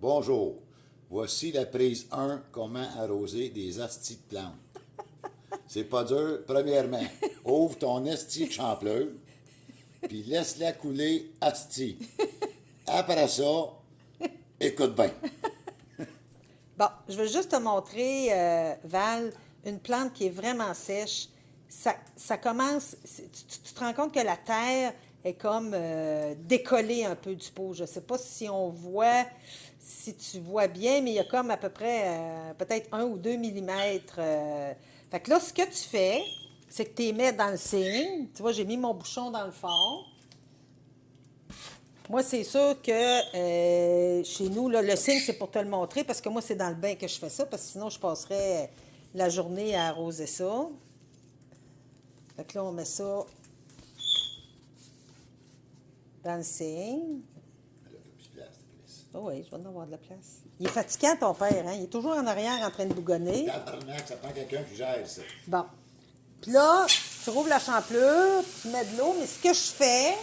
Bonjour. Voici la prise 1, comment arroser des astis de plantes. C'est pas dur. Premièrement, ouvre ton esti de champleur, puis laisse-la couler asti. Après ça, écoute bien. Bon, je veux juste te montrer, Val, une plante qui est vraiment sèche. Ça commence, tu te rends compte que la terre est comme décollée un peu du pot. Je ne sais pas si on voit, si tu vois bien, mais il y a comme à peu près peut-être 1 ou 2 millimètres. Fait que là, ce que tu fais, c'est que tu les mets dans le cygne. Tu vois, j'ai mis mon bouchon dans le fond. Moi, c'est sûr que chez nous, là, le signe, c'est pour te le montrer parce que moi, c'est dans le bain que je fais ça parce que sinon, je passerais la journée à arroser ça. Fait que là, on met ça dans le signe. Oh oui, je vais en avoir de la place. Il est fatiguant, ton père, hein? Il est toujours en arrière en train de bougonner. Tabarnak, ça prend quelqu'un qui gère ça. Bon. Puis là, tu rouvres la champlure, tu mets de l'eau, mais ce que je fais,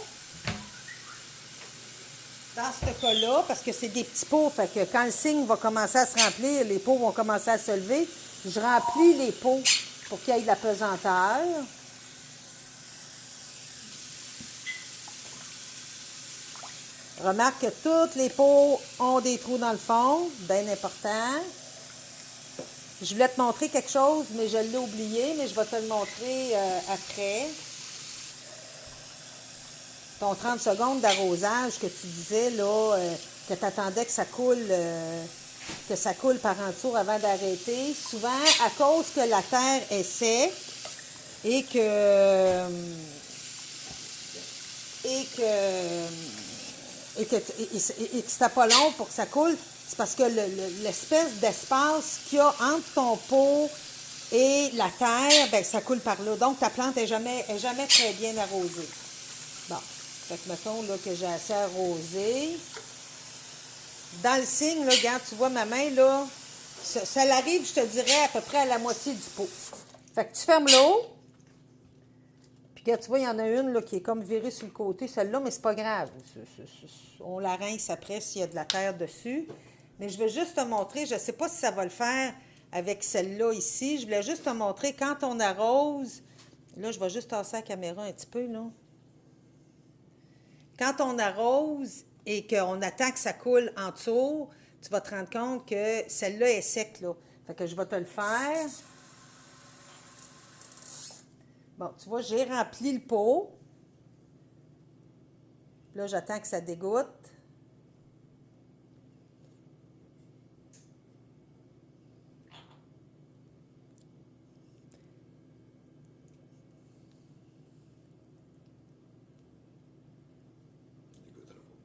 dans ce cas-là, parce que c'est des petits pots, fait que quand le cygne va commencer à se remplir, les pots vont commencer à se lever, je remplis les pots pour qu'il y ait de la pesanteur. Remarque que tous les pots ont des trous dans le fond, bien important. Je voulais te montrer quelque chose, mais je l'ai oublié, mais je vais te le montrer après. Ton 30 secondes d'arrosage que tu disais, là, que tu attendais que ça coule par en dessous avant d'arrêter. Souvent, à cause que la terre est sec et que c'était pas long pour que ça coule, c'est parce que l'espèce d'espace qu'il y a entre ton pot et la terre, ben ça coule par là. Donc, ta plante est jamais très bien arrosée. Bon. Fait que mettons là, que j'ai assez arrosé. Dans le cygne, là, regarde, tu vois ma main, là, ça l'arrive, je te dirais, à peu près à la moitié du pot. Fait que tu fermes l'eau. Puis regarde, tu vois, il y en a une là, qui est comme virée sur le côté, celle-là, mais c'est pas grave. On la rince après s'il y a de la terre dessus. Mais je veux juste te montrer, je ne sais pas si ça va le faire avec celle-là ici. Je voulais juste te montrer quand on arrose. Là, je vais juste tasser la caméra un petit peu, là. Quand on arrose et qu'on attend que ça coule en dessous, tu vas te rendre compte que celle-là est sec, là. Fait que je vais te le faire. Bon, tu vois, j'ai rempli le pot. Là, j'attends que ça dégoûte.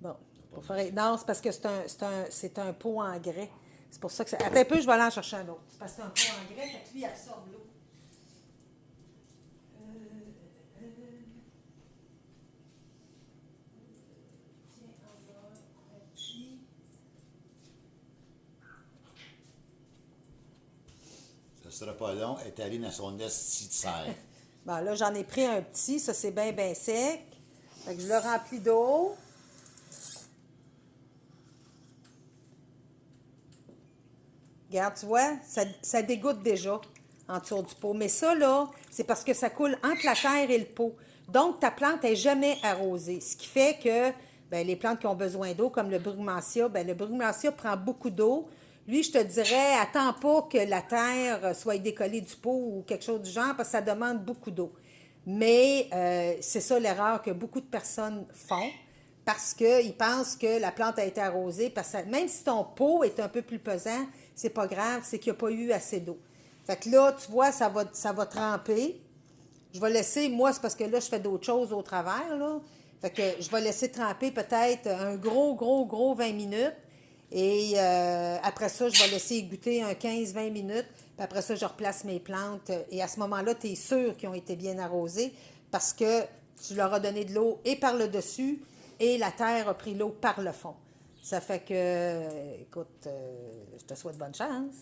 Bon, pour faire... Non, c'est parce que c'est un pot en grès. C'est pour ça que ça... Attends un peu, je vais aller en chercher un autre. C'est parce que c'est un pot en grès, fait que lui, il absorbe l'eau. Tiens, on va un petit... Ça sera pas long, elle est allée dans son esti de serre. Bon, là, j'en ai pris un petit. Ça, c'est bien, bien sec. Fait que je le remplis d'eau. Regarde, tu vois, ça dégoûte déjà en dessous du pot. Mais ça, là, c'est parce que ça coule entre la terre et le pot. Donc, ta plante n'est jamais arrosée. Ce qui fait que ben, les plantes qui ont besoin d'eau, comme le brugmansia, ben, le brugmansia prend beaucoup d'eau. Lui, je te dirais, attends pas que la terre soit décollée du pot ou quelque chose du genre, parce que ça demande beaucoup d'eau. Mais c'est ça l'erreur que beaucoup de personnes font parce qu'ils pensent que la plante a été arrosée. Parce que même si ton pot est un peu plus pesant, c'est pas grave, c'est qu'il n'y a pas eu assez d'eau. Fait que là, tu vois, ça va tremper. Je vais laisser, moi, c'est parce que là, je fais d'autres choses au travers, là. Fait que je vais laisser tremper peut-être un gros 20 minutes. Et après ça, je vais laisser goûter un 15-20 minutes. Puis après ça, je replace mes plantes. Et à ce moment-là, tu es sûr qu'ils ont été bien arrosés parce que tu leur as donné de l'eau et par le dessus et la terre a pris l'eau par le fond. Ça fait que, écoute, je te souhaite bonne chance.